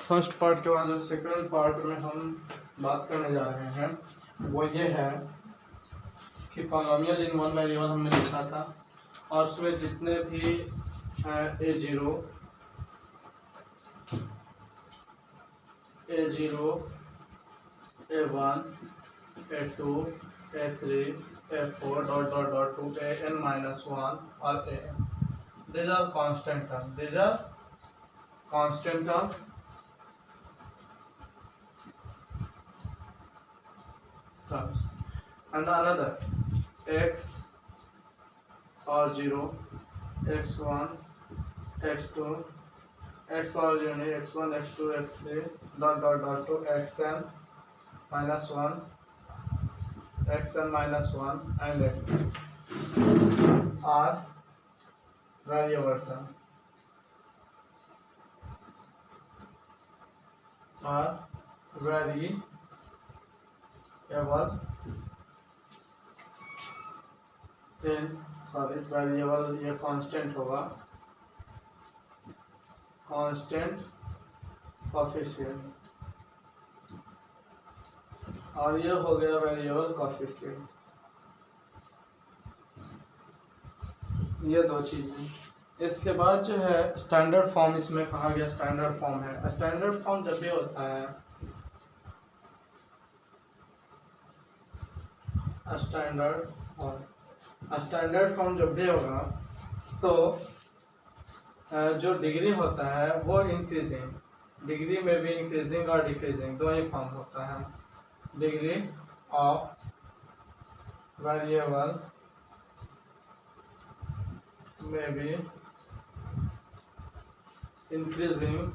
First part के बाद जो सेकंड पार्ट में हम बात करने जा रहे हैं वो ये है कि पॉलिनोमियल इन वन वेरिएबल हमने लिखा था और उसमें जितने भी A0 A1 A2 A3 A4 dot dot dot to AN-1 और AN, these are constant terms. These are constant terms and another x or 0 x1 x2 x power 0 x1 x2 x3 dot dot dot to xn minus 1 xn minus 1 and xn are variable term variable ये constant होगा, constant coefficient, और ये हो गया variable coefficient. ये दो चीजें। इसके बाद जो है स्टैंडर्ड फॉर्म, इसमें कहा गया स्टैंडर्ड फॉर्म है। स्टैंडर्ड फॉर्म जब भी होता है स्टैंडर्ड फॉर्म जब भी होगा तो जो डिग्री होता है वो इंक्रीजिंग, डिग्री में भी इंक्रीजिंग और डिक्रीजिंग दो ही फॉर्म होता है। डिग्री ऑफ वेरिएबल में भी इंक्रीजिंग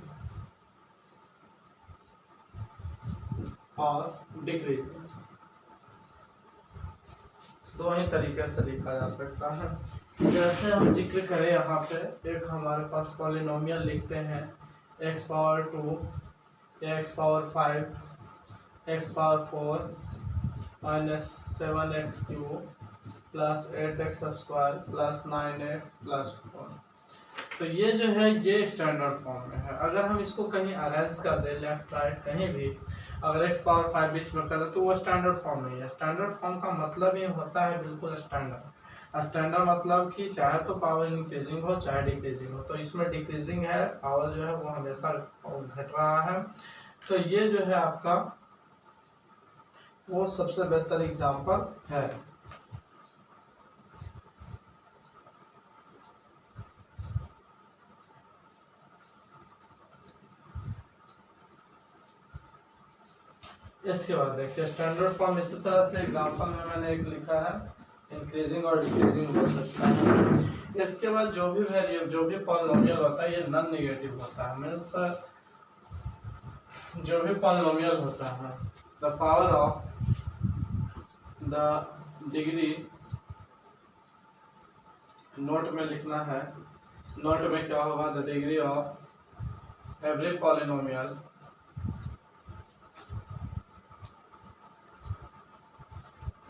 और डिक्रीजिंग, दो ही तरीके से लिखा जा सकता है। जैसे हम जिक्र करें यहाँ पे, एक हमारे पास पॉलिनोमियल लिखते हैं x power 2 x power 5 x power 4 minus 7x cube plus 8x square plus 9x plus 4। तो ये जो है ये स्टैंडर्ड फॉर्म में है। अगर हम इसको कहीं अरेंज कर दें लेफ्ट राइट कहीं भी, अगर x पावर 5 बीच में करें तो वो स्टैंडर्ड फॉर्म नहीं है। स्टैंडर्ड फॉर्म का मतलब ये होता है बिल्कुल स्टैंडर्ड। स्टैंडर्ड मतलब कि चाहे तो पावर इंक्रीजिंग हो चाहे डिक्रीजिंग हो, तो इसमें डिक्रीजिंग है, पावर जो है वो हमेशा घट रहा है। तो ये जो है आपका वो सबसे बेहतर एग्जाम्पल है। इसके बाद देखिए स्टैंडर्ड फॉर्म इसी तरह से एग्जांपल में मैंने एक लिखा है, इंक्रीजिंग और डिक्रीजिंग हो सकता है। इसके बाद जो भी वेरिएबल जो भी पॉलिनोमियल होता है ये नॉन नेगेटिव होता है। मींस जो भी पॉलिनोमियल होता है the power of the degree, note में लिखना है, नोट में क्या होगा, the degree of every polynomial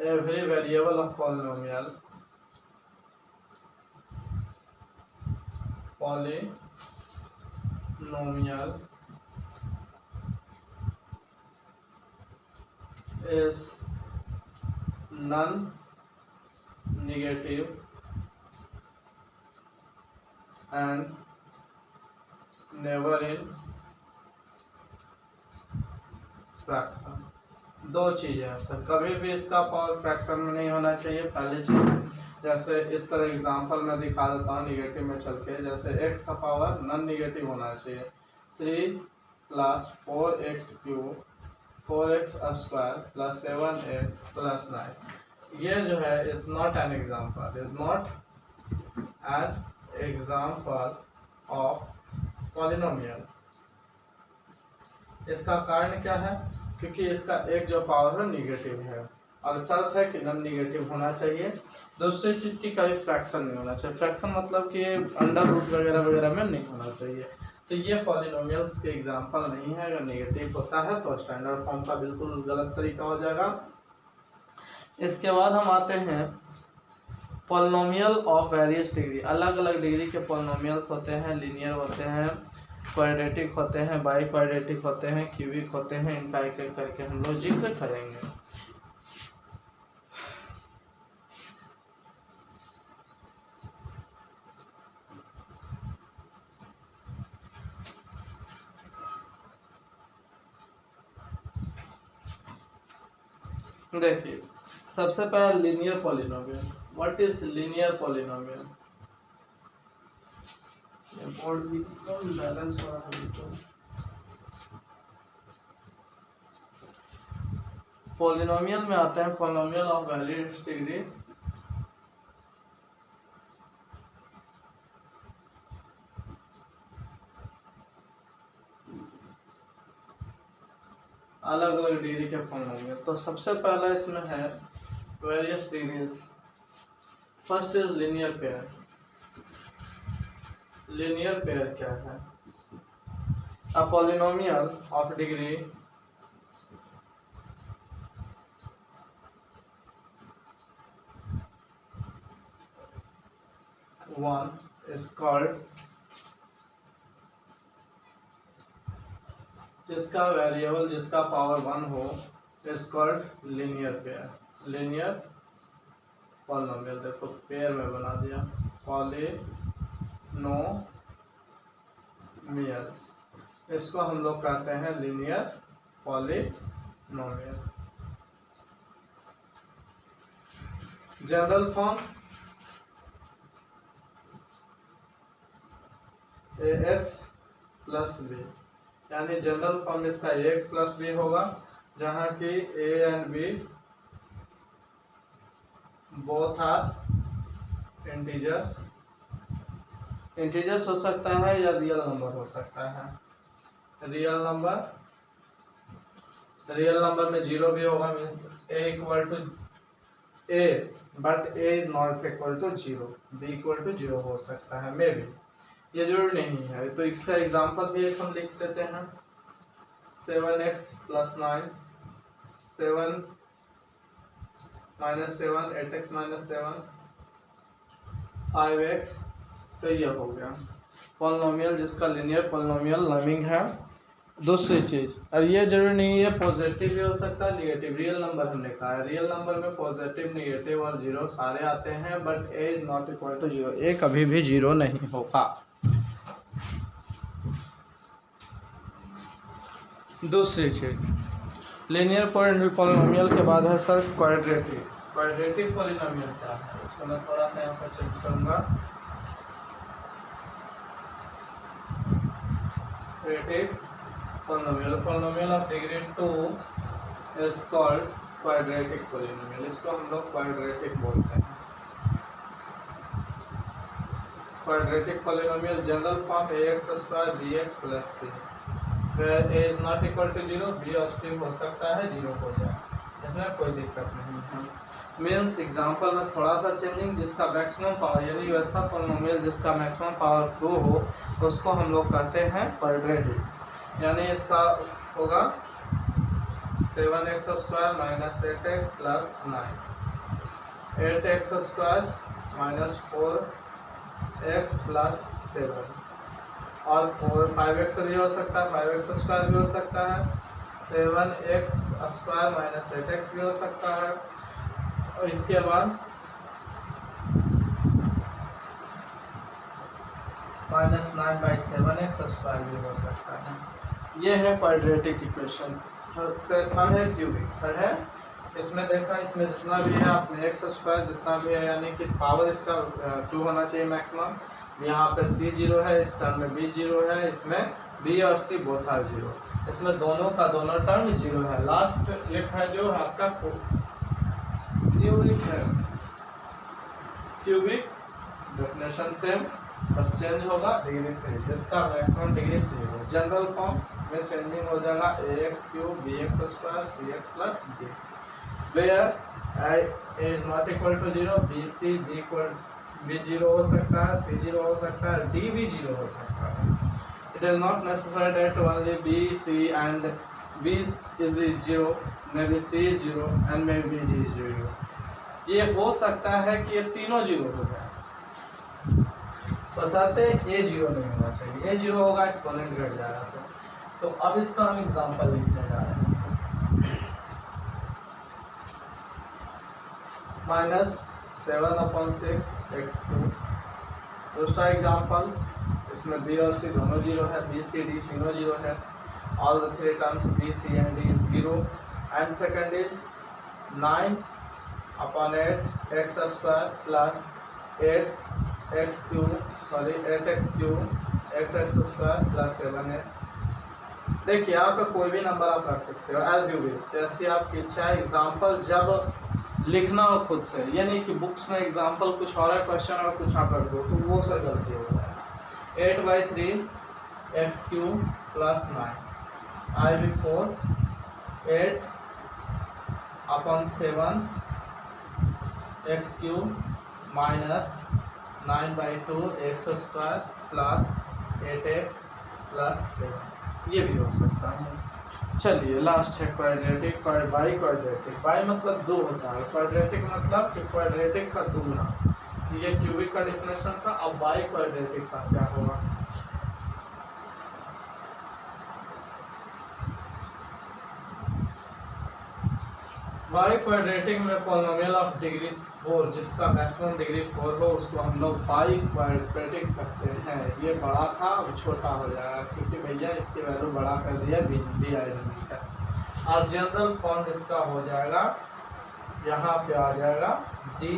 every variable of polynomial is non-negative and never in fraction। दो चीज़ें हैं सर, कभी भी इसका पावर फ्रैक्शन में नहीं होना चाहिए पहली चीज़। जैसे इस तरह एग्जांपल मैं दिखा देता हूँ निगेटिव में चल के, जैसे x का पावर नॉन निगेटिव होना चाहिए, 3 plus 4x cube 4x square plus 7x plus 9। ये जो है is not an example, is not an example of polynomial. इसका कारण क्या है, क्योंकि इसका एक जो पावर है निगेटिव है और शर्त है कि नॉन निगेटिव होना चाहिए। दूसरी चीज की कभी फ्रैक्शन नहीं होना चाहिए। फ्रैक्शन मतलब कि अंडर रूट वगैरह वगैरह में नहीं होना चाहिए। तो ये पॉलिनोमियल्स के एग्जांपल नहीं है। अगर नेगेटिव होता है तो स्टैंडर्ड फॉर्म का बिल्कुल गलत तरीका हो जाएगा। इसके बाद हम आते हैं पॉलिनोमियल ऑफ वेरियस डिग्री। अलग अलग डिग्री के पॉलिनोमियल्स होते हैं, लीनियर होते हैं, क्वाड्रेटिक होते हैं, बाई क्वाड्रेटिक होते हैं, क्यूबिक होते हैं, इनका एक एक करके हम लोग जिक्र करेंगे। देखिए सबसे पहले linear polynomial. What is linear polynomial? Board भी बैलेंस हो रहा है तो पॉलिनोमियल में आते हैं पॉलिनोमियल ऑफ वेरियस डिग्री, अलग अलग डिग्री के पॉलिनोमियल। तो सबसे पहला इसमें है various degrees. First is linear pair. Linear pair क्या है? A polynomial of degree one is called, जिसका वेरिएबल जिसका पावर 1 हो, is called linear pair. Linear polynomial, देखो पेयर में बना दिया, पॉलिनोमियल्स, इसको हम लोग कहते हैं linear polynomial. General form ax plus b, यानी जनरल फॉर्म इसका ax प्लस बी होगा, जहाँ की a and b both are integers. Integers हो सकता है या रियल नंबर हो सकता है। रियल नंबर में 0 भी होगा, means a equal to a but a is not equal to 0, b equal to 0 हो सकता है, मे बी, ये जरूरी नहीं है। तो इसका एग्जांपल भी एक हम लिख देते हैं, 7x plus 9, 7 minus 7, 8x minus 7, 5x। तो ये हो गया पॉलिनोमियल जिसका लीनियर पॉलिनोमियल नेमिंग है। दूसरी चीज, और ये जरूरी नहीं है पॉजिटिव भी हो सकता है, निगेटिव। रियल नंबर हमने कहा है, रियल नंबर में पॉजिटिव, निगेटिव और 0 सारे आते हैं, but a is not equal to 0, a कभी भी 0 नहीं होगा। दूसरी चीज लीनियर पॉलिनोमियल के बाद है सर क्वाड्रेटिक। क्वाड्रेटिक पॉलिनोमियल क्या है, इसको मैं थोड़ा सा यहाँ पर चेक करूँगा। Quadratic polynomial of degree 2 is called quadratic polynomial, इसको हम लोग क्वाड्रेटिक बोलते हैं। Quadratic polynomial general form ax square bx plus c, where a is not equal to 0, b और c हो सकता है 0 हो जाए, इसमें कोई दिक्कत नहीं है। मीन्स एग्जांपल में थोड़ा सा चेंजिंग, जिसका मैक्सिमम पावर, यानी वैसा पॉलिनोमियल जिसका मैक्सिमम पावर 2 हो, उसको हम लोग कहते हैं क्वाड्रेटिक। यानी इसका होगा 7x square minus 8x plus 9, 8x square minus 4x plus 7, और 5x भी हो सकता है, 5x स्क्वायर भी हो सकता है, 7x स्क्वायर माइनस 8x भी हो सकता है, और इसके बाद माइनस 9/7x स्क्वायर भी हो सकता है। ये है क्वाड्रेटिक इक्वेशन। थर्ड है क्यूबिक। थर्ड है, इसमें देखा, इसमें जितना भी है आपने x स्क्वायर जितना भी है, यानी कि पावर इसका 2 होना चाहिए मैक्सिमम। यहाँ पे c 0 है, इस टर्म में b 0 है, इसमें b और c बोथ आर 0, इसमें दोनों का दोनों टर्म 0 है। लास्ट एक है जो आपका क्यूबिक है। क्यूबिक डेफिनेशन सेम, बस चेंज होगा डिग्री 3, जिसका मैक्सिमम डिग्री 3 है। जनरल फॉर्म में चेंजिंग हो जाएगा ax cube bx square cx plus d, where a is not equal to 0, b c d equal b 0 हो सकता है, c 0 हो सकता है, d भी 0 हो सकता है। It is not necessary that only b c and b is 0, may be c 0 and may be d 0। ये हो सकता है कि ये तीनों 0 हो जाए। बशर्ते ए जीरो नहीं होना चाहिए, ए जीरो होगा एक्सपोनेंट घट जाएगा सर। तो अब इसका हम एग्जांपल लिखने जा रहे हैं। -7/6 दूसरा एग्जांपल, इसमें बी और सी दोनों जीरो है, बी सी डी तीनों जीरो है, all the three terms b c and d zero. And second is 9/8x² plus 8x² plus 7x। देखिए यहाँ पे कोई भी नंबर आप रख सकते हो एज यू विश, जैसी आपकी इच्छा है। एग्जाम्पल जब लिखना हो खुद से, ये नहीं कि बुक्स में एग्जाम्पल कुछ और है, क्वेश्चन और कुछ आप रख दो, तो वो सर गलती हो जाएगा। 8/3x³ plus 9 I/4 8/7x³ minus 9/2x² plus 8x plus 7, ये भी हो सकता है। चलिए लास्ट है क्वाड्रेटिक। बाई क्वाड्रेटिक, बाई मतलब दो होता है, क्वाड्रेटिक मतलब कि क्वाड्रेटिक का दूना। ये क्यूबिक का डिफिनेशन था, अब बाई क्वाड्रेटिक का क्या होगा। बाई क्वाड्रेटिक में पॉलिनोमियल ऑफ डिग्री 4 जिसका मैक्सिमम डिग्री 4 हो उसको हम लोग बाई क्वाड्रेटिक करते हैं। ये बड़ा था अब छोटा हो जाएगा क्योंकि भैया इसकी वैल्यू बड़ा कर दिया बी आई का। और जनरल फॉर्म इसका हो जाएगा, यहाँ पे आ जाएगा डी।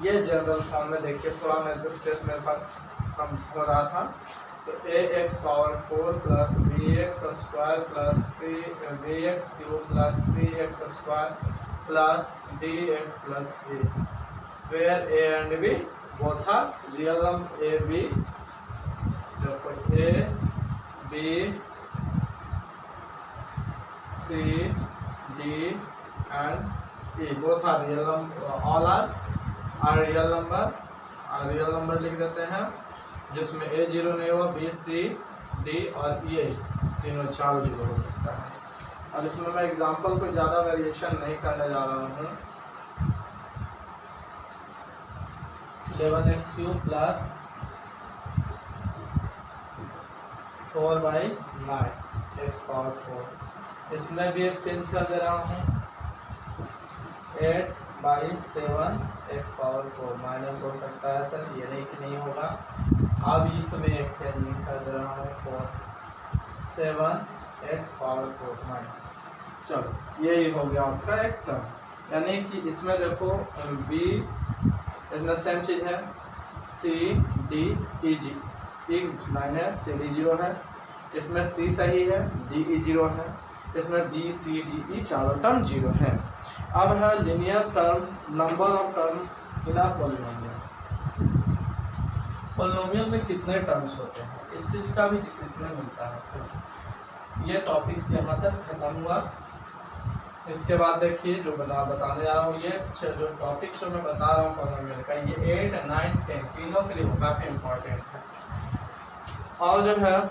ये जनरल फॉर्म में देखिए, थोड़ा मेरे स्पेस मेरे पास कम हो रहा था, तो ax⁴ plus bx² plus bx³ plus cx² plus dx plus a, where a and b both are real number a b, therefore a b c d and e both are real number, all are real number। Real number लिख देते हैं जिसमें a zero नहीं हुआ, b c d और e तीनों चार zero हो सकता है। और इसमें मैं एग्जांपल को ज़्यादा वेरिएशन नहीं करने जा रहा हूँ। 11x³ प्लस 4/9 x⁴, इसमें भी एक चेंज कर दे रहा हूँ। 8/7 x⁴ माइनस हो सकता है सर, ये नहीं कि नहीं होगा। अब इसमें एक चेंज कर दे रहा हूँ 4/7 x⁴ माइनस। चलो यही हो गया आपका एक टर्म, यानी कि इसमें देखो b इसमें सेम चीज़ है, c d e g, e 9 है, c d 0 है, इसमें c सही है, d e 0 है, इसमें b c d e चारों टर्म 0 है। अब है linear term, number of term in a polynomial. Polynomial में कितने टर्म्स होते हैं इस चीज़ का भी इसमें मिलता है सर। ये टॉपिक्स यहाँ तक खत्म हुआ। इसके बाद देखिए जो बताने जा रहा हूँ, ये जो टॉपिक्स जो मैं बता रहा हूँ पॉलिनोमियल का, ये 8, 9, 10 तीनों के लिए काफ़ी इम्पोर्टेंट है। और जो है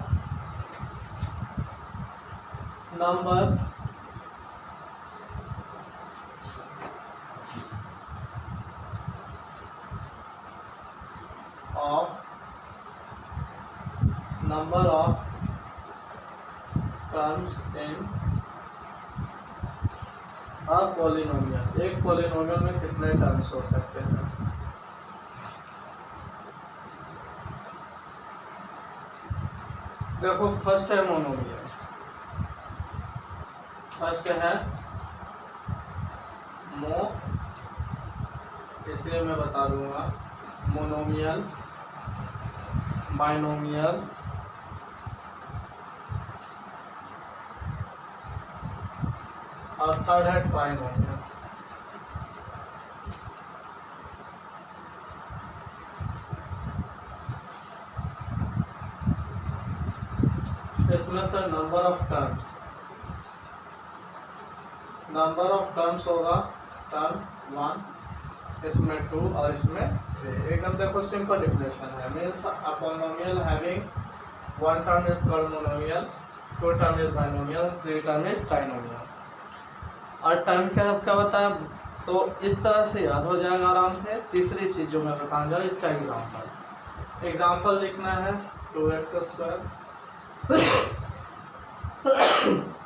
numbers of number of terms in a polynomial, एक पॉलिनोमियल में कितने टर्म्स हो सकते हैं। देखो फर्स्ट है मोनोमियल, फर्स्ट है इसलिए मैं बता दूंगा मोनोमियल, बाइनोमियल, और थर्ड है ट्राइनोमियल। इसमें सर नंबर ऑफ टर्म्स होगा टर्म 1, इसमें 2 और इसमें 3। एकदम देखो सिंपल डिफिनेशन है, means a polynomial having 1 term is called monomial, 2 term is binomial, 3 term is trinomial. और टर्म क्या बताया, तो इस तरह से याद हो जाएगा आराम से। तीसरी चीज़ जो मैं बताने जा रहा हूँ, इसका एग्जाम्पल एग्जाम्पल लिखना है 2x²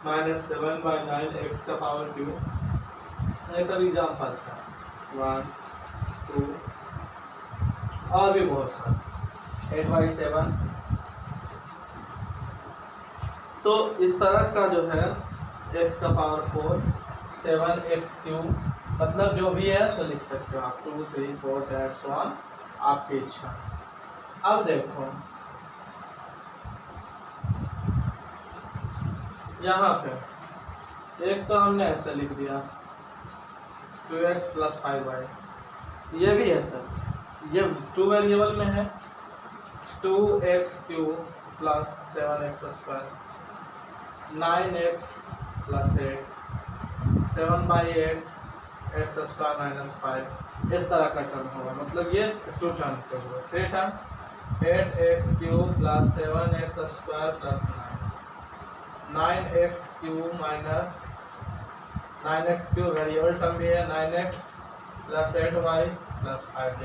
माइनस 7/9 x का पावर क्यू। ये सब एग्जाम्पल्स हैं, 1 2 और भी बहुत सारे, 8/7। तो इस तरह का जो है x का पावर 4 7x³ मतलब जो भी है सो लिख सकते हो आप, 2 3 4 दैट्स वन आपकी इच्छा। अब देखो यहाँ पे एक तो हमने ऐसे लिख दिया 2x + 5y, ये भी है सर, ये 2 वेरिएबल में है, 2x³ + 7x² 9x + 8 7/8 x² - 5, इस तरह का टर्म होगा, मतलब ये 2 टर्म के हुए। 3 term 8x³ + 7x² + 9x³ - 9x³ variable term भी है, 9x + 8y + 5z,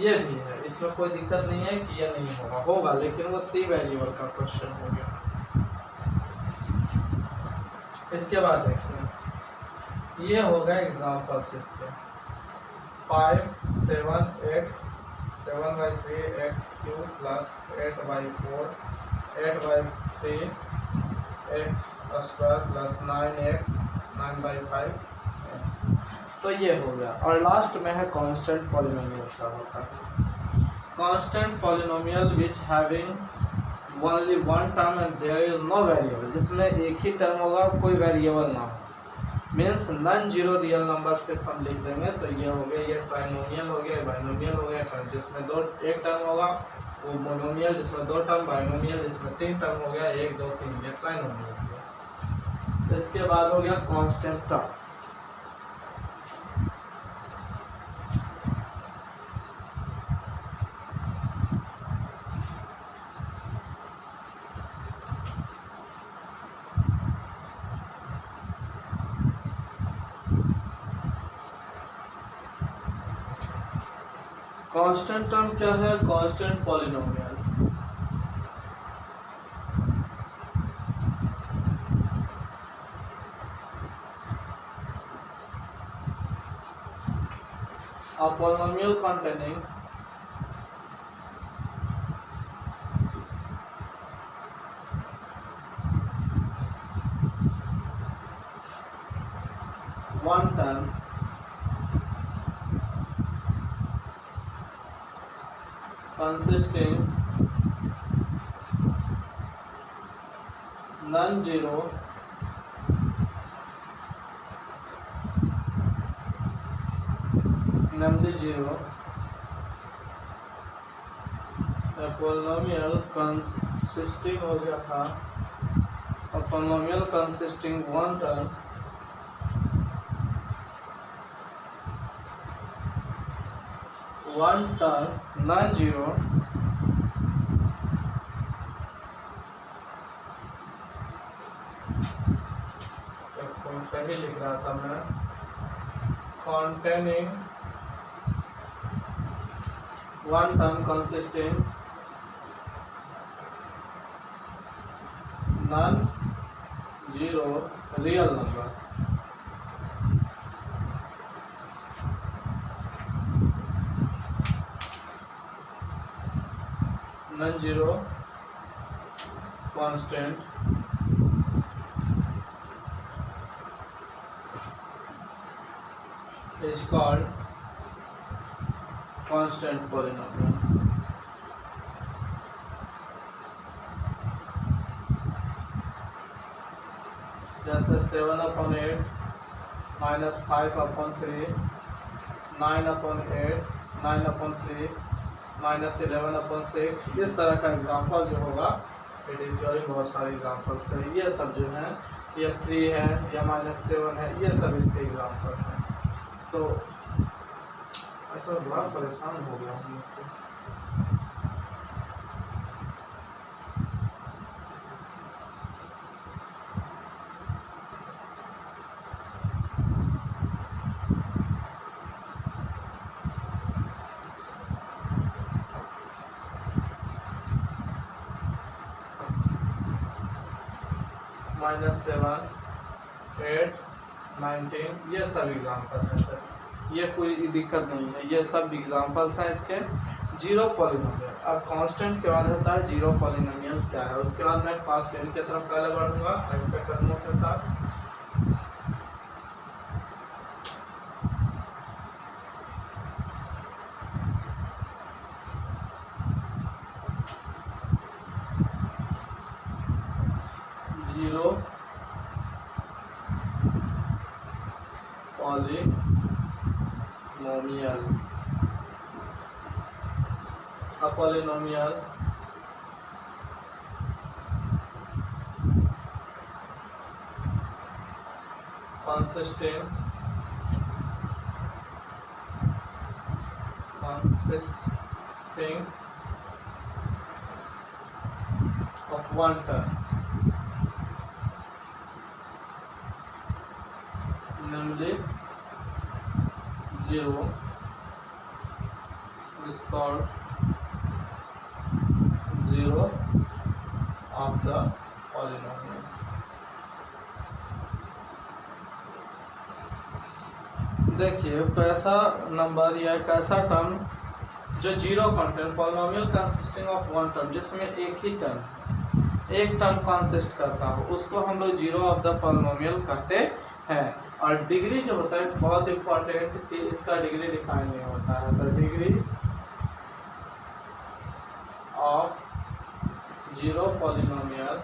ये भी है, इसमें कोई दिक्कत नहीं है कि ये नहीं होगा, होगा लेकिन वो 3 वेरिएबल का क्वेश्चन हो गया। इसके बाद देखिए ये हो गए एग्जाम्पल्स इसके, 5 7x 7/3 x³ + 8/4 8/3 x² + 9x 9/5 तो ये हो गया। और लास्ट में है कांस्टेंट पॉलिनोमियल का होता है, constant polynomial which having only one term and there is no variable, जिसमें एक ही टर्म होगा, कोई वेरिएबल ना हो, means non zero real number सिर्फ हम लिख देंगे। तो ये हो गया, ये ट्राइनोमियल हो गया, बाइनोमियल हो गया, जिसमें एक टर्म होगा वो मोनोमियल, जिसमें 2 टर्म, बाइनोमियल जिसमें 3 टर्म हो गया, 1 2 3, ये ट्राइनोमियल हो गया। इसके बाद हो गया कांस्टेंट टर्म। कांस्टेंट टर्म क्या है? Constant polynomial. A polynomial containing one term consisting non-zero namely zero, a polynomial consisting हो गया था, a polynomial consisting one term non-zero सही लिख रहा था मैं, containing one term consisting non-zero real number, non-zero constant is called constant polynomial. जैसे 7/8 minus 5/3 9/8 9/3 minus 11/6, इस तरह का एग्जाम्पल जो होगा एडिशनली बहुत सारे एग्जाम्पल्स है। ये सब जो है, ये 3 है या -7 है, ये सब इसके एग्जाम्पल हैं। तो अच्छा बड़ा परेशान हो गया हूँ इससे। -7, 8, 19, ये सब एग्जाम्पल है सर, ये कोई दिक्कत नहीं है, ये सब एग्जाम्पल्स हैं इसके। जीरो पॉलिनोमियल, अब कांस्टेंट के बाद होता है जीरो पॉलिनोमियल क्या है, उसके बाद मैं क्लास 10 की तरफ पहले बढ़ूंगा नेक्स्ट कदमों के साथ। Zero polynomial, a polynomial consisting of one term, namely 0 is called 0 of the polynomial। देखिए कैसा नंबर या कैसा टर्म जो zero content, polynomial consisting of one term, जिसमें एक ही टर्म, एक टर्म कंसिस्ट करता हो, उसको हम लोग जीरो ऑफ द पॉलिनोमियल कहते हैं। और डिग्री जो होता है बहुत इंपॉर्टेंट कि इसका डिग्री डिफाइन नहीं होता है, तो degree of zero polynomial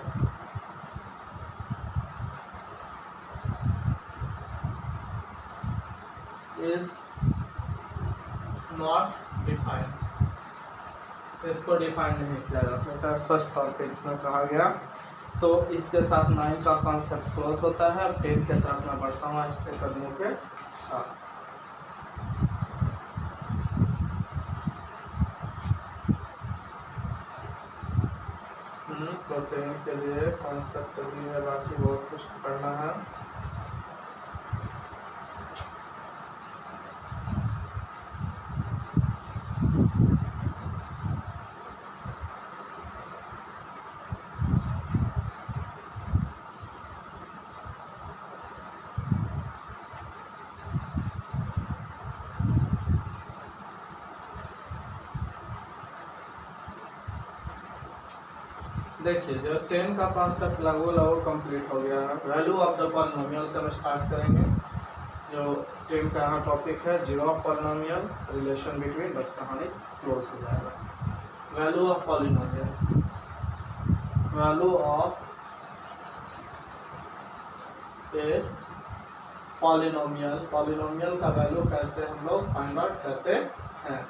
is not defined, इसको डिफाइन नहीं किया जाता है, फर्स्ट टॉपिक में कहा गया। तो इसके साथ 9 का कॉन्सेप्ट क्लोज होता है। 10 के तरफ मैं बढ़ता हूँ इसके कदमों के साथ। तो 10 के लिए कॉन्सेप्ट भी है, बाकी बहुत कुछ पढ़ना है। देखिए जो 10 का कॉन्सेप्ट लगभग कंप्लीट हो गया है। वैल्यू ऑफ द पॉलिनोमियल से हम स्टार्ट करेंगे। जो 10 का यहाँ टॉपिक है zero of polynomial, relation between, बस कहानी क्लोज हो जाएगा। Value of polynomial, value of a polynomial, polynomial का वैल्यू कैसे हम लोग फाइंड आउट करते हैं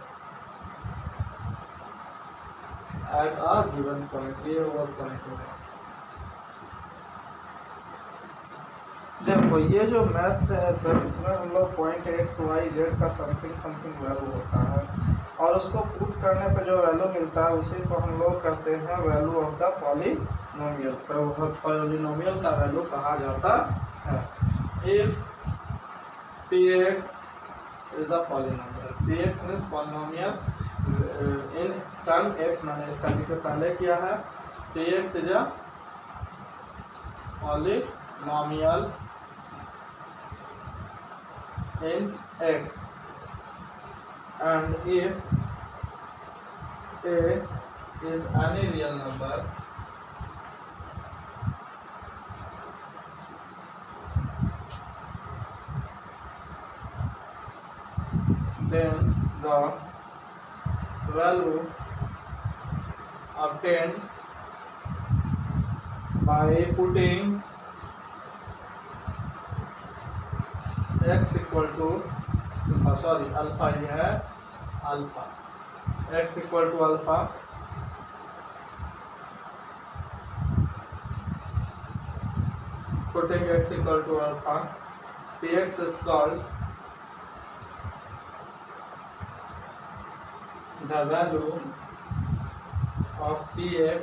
एट अ गिवन पॉइंट। ये वो पॉइंट है। देखो ये जो मैथ्स है सर, इसमें हम लोग पॉइंट एक्स वाई जेड का समथिंग समथिंग वैल्यू होता है, और उसको प्रूव करने पर जो वैल्यू मिलता है उसी को हम लोग कहते हैं वैल्यू ऑफ द पॉलिनोमियल। तो पॉलिनोमियल का वैल्यू कहा जाता है। If px is a polynomial, px means polynomial in term x, मैंने इसका जिक्र पहले किया है। px is a polynomial in x, and if a is any real number, then the value obtained by putting x equal to alpha, ये है alpha, x equal to alpha, putting x equal to alpha, px is called the value of px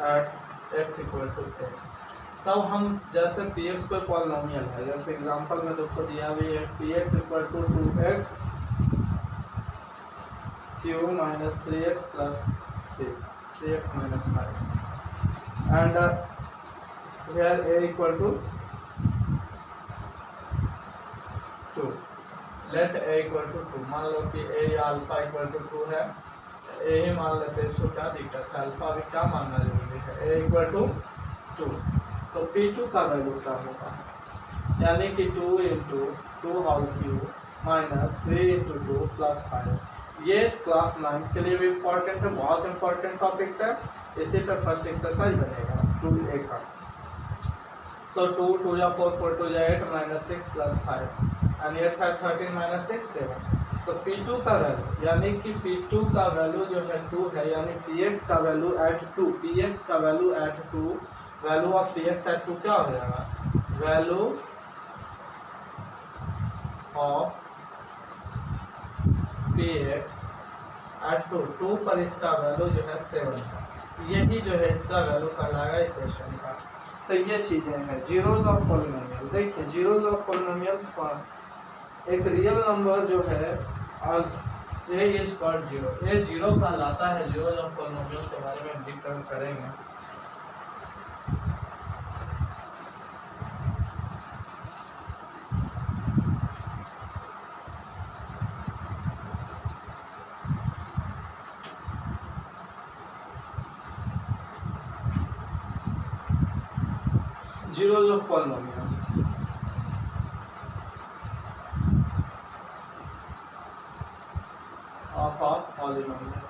at x equal to 10। तब हम जैसे px कोई polynomial है, जैसे example में देखो दिया भी है px equal to 2x cube minus 3x plus 3x minus 5, and here a equal to 2, let a equal to 2, मान लो कि a या अल्फा इक्वल टू 2 है, a ही मान लेते हैं, इसको क्या दिक्कत है, अल्फा भी क्या मानना जरूरी है, a इक्वल टू 2। तो P2 का वैल्यू क्या होगा, यानी कि 2 into 2 whole cube minus 3 into 2 plus 5। ये क्लास 9 के लिए भी इम्पोर्टेंट है, बहुत इंपॉर्टेंट टॉपिक्स है। इसी पर फर्स्ट एक्सरसाइज बनेगा 2a का। तो 2 2 या 4 4 2 या 8 माइनस 6 प्लस 5 एंड 8 5 13 माइनस 6 7। तो P2 का वैल्यू, यानी कि P2 का वैल्यू जो है 2 है, यानी Px का वैल्यू एट 2, Px का value at 2, value of Px at 2 क्या हो जाएगा, वैल्यू ऑफ Px एट 2, 2 पर इसका वैल्यू जो है 7 है, यही जो है इसका वैल्यू कहलाएगा इक्वेशन का। तो ये चीजें हैं जीरोज ऑफ पॉलिनोमियल। देखिए जीरोज ऑफ पॉलिनोमियल फॉर एक रियल नंबर जो है ए इज कॉल्ड जीरो, ये जीरो कहलाता है। जीरोज ऑफ पॉलिनोमियल के बारे में हम डिस्कस करेंगे। Zeros of polynomial. Of a polynomial.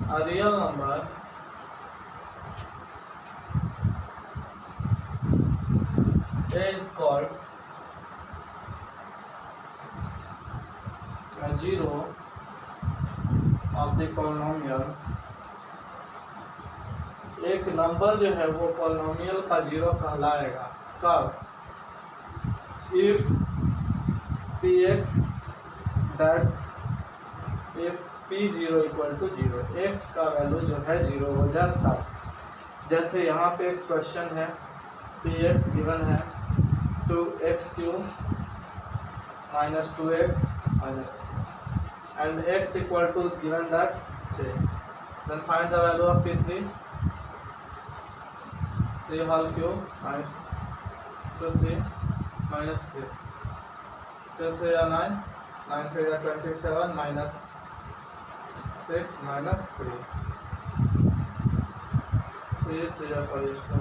A real number is called a zero of the polynomial. एक नंबर जो है वो पॉलिनोमियल का जीरो कहलाएगा कब, if Px that if P0 equal to 0, x का वैल्यू जो है 0 हो जाता। जैसे यहाँ पे एक क्वेश्चन है, Px गिवन है 2x cube minus 2x minus and x equal to given that 3, then find the value of P3, 3 whole cube minus 2 3 minus 3, 2 3 are 9, 9 3 are 27 minus 6 minus 3, 3 are solution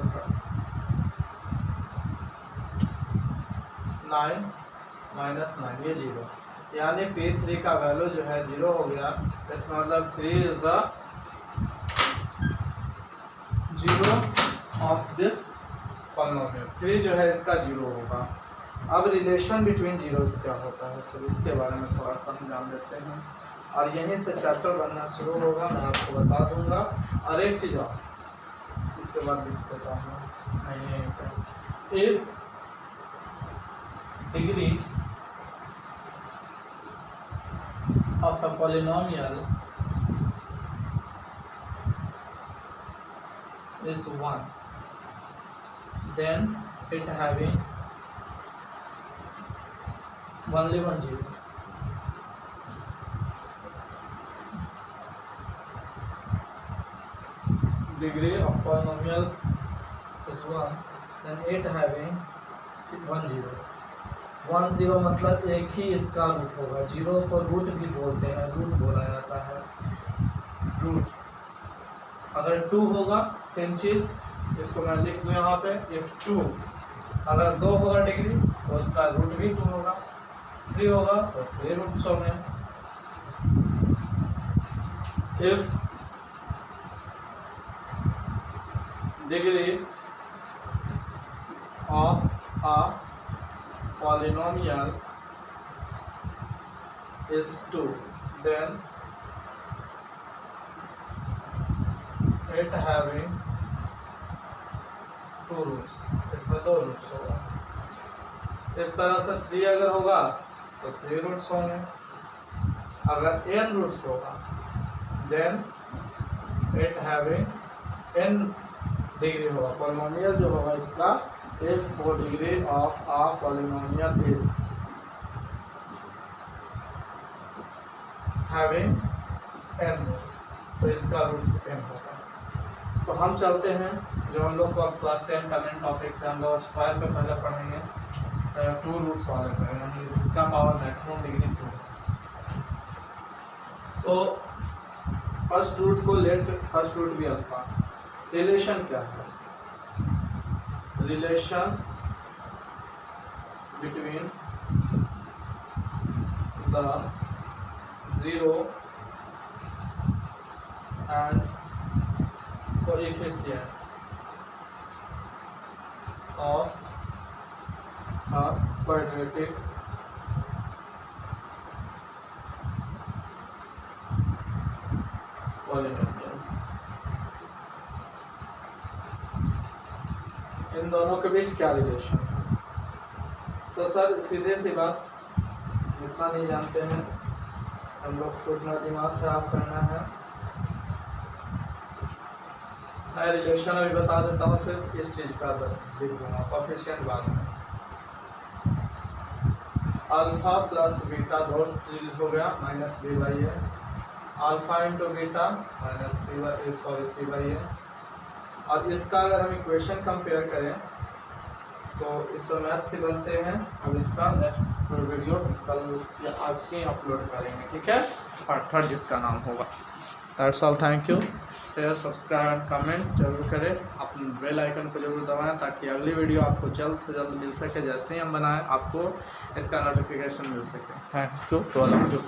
9 minus 9, ये 0, यानी P3 का value जो है 0 हो गया। इसका मतलब 3 is the zero of this polynomial, 3 जो है इसका 0 होगा। अब रिलेशन बिटवीन जीरोस क्या होता है, सर इसके बारे में थोड़ा सा हम जान लेते हैं और यहीं से चैप्टर बनना शुरू होगा, मैं आपको बता दूंगा। और एक चीज़ और इसके बाद लिख देता हूँ, if degree of a polynomial is 1, then it having only one zero. Degree of polynomial is 1, then it having 1 0. 1 0 मतलब एक ही इसका रूट होगा। जीरो को रूट भी बोलते हैं, रूट बोला जाता है, रूट। अगर 2 होगा सेम चीज, इसको मैं लिख दूँ यहाँ पे, इफ 2 अगर 2 होगा डिग्री तो उसका रूट भी 2 होगा, 3 होगा तो 3 रूट्स होंगे। If degree of a polynomial is 2, then it having 2 roots, इसमें 2 रूट्स होगा। इस तरह से 3 अगर होगा तो 3 रूट्स होंगे। अगर n रूट्स होगा then it having n degree होगा। पॉलिनोमियल जो होगा इसका, if the degree of a polynomial is having n roots, तो इसका रूट्स n होगा। तो हम चलते हैं जो हम लोग को अब क्लास 10 का मेन टॉपिक से हम लोग स्क्वायर पे पहले पढ़ेंगे 2 रूट्स वाले पढ़ेंगे, जिसका पावर मैक्सिमम डिग्री 2। तो फर्स्ट रूट को लेट फर्स्ट रूट भी अल्फा। रिलेशन क्या है? Relation between the 0 and coefficient of a quadratic polynomial। इन दोनों के बीच क्या रिलेशन है? तो सर सीधे सी बात, इतना नहीं जानते हैं हम लोग को, इतना दिमाग खराब करना है। मैं रिलेशन अभी बता देता हूँ, सिर्फ इस चीज़ का लिख दूंगा कोएफिशिएंट बाद में। अल्फा प्लस बीटा दो हो गया minus B by A, alpha into beta minus C by A. और इसका अगर हम इक्वेशन कंपेयर करें तो इस पर मैथ से बनते हैं। अब इसका नेक्स्ट वीडियो कल या आज से अपलोड करेंगे, ठीक है, पार्ट 3 जिसका नाम होगा। That's all, thank you. Share, subscribe and comment जरूर करें। अपने बेल आइकन को जरूर दबाएं ताकि अगली वीडियो आपको जल्द से जल्द मिल सके। जैसे ही हम बनाएं आपको इसका नोटिफिकेशन मिल सके। Thank you to all of you.